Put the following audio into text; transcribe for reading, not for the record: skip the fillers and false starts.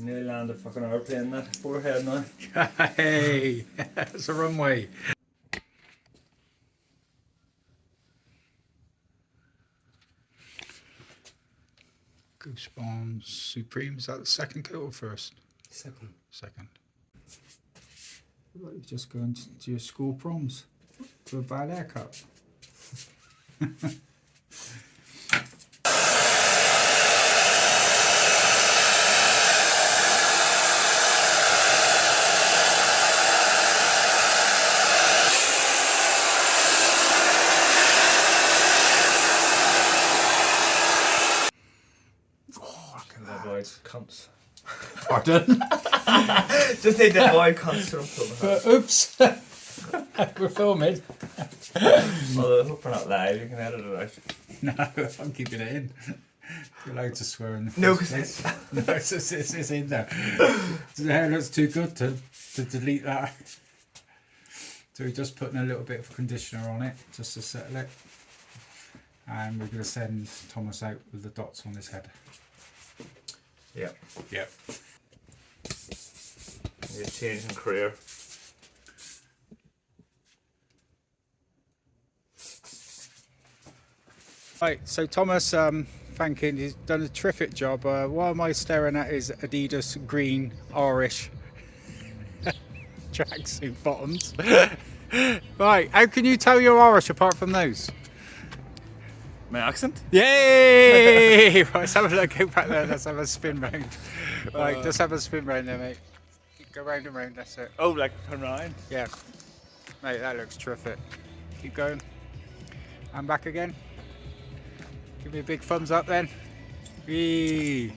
Nearly landed a fucking airplane in that forehead now. Hey, that's a runway. Goosebumps Supreme, is that the second coat or first? Second. Second. Like you're just going to your school proms to a bad haircut. Avoid cunts. Pardon? Just need to avoid cunts from filming. Oops. We're filming. Although I hope we're not live, you can edit it out. No, I'm keeping it in. You're allowed to swear in the first No, because place. No, it's in there. The hair looks too good to delete that. So we're just putting a little bit of conditioner on it just to settle it. And we're going to send Thomas out with the dots on his head. Yeah. Yep. You're changing career. Right, so Thomas, thanking, he's done a terrific job. What am I staring at is Adidas green Irish tracksuit bottoms. Right, how can you tell you're Irish apart from those? My accent? Yay! Right, let's have a look, go back there, let's have a spin round. Right, just have a spin round there, mate. Go round and round, that's it. Oh, like turn around? Yeah. Mate, that looks terrific. Keep going. And back again. Give me a big thumbs up then. Whee!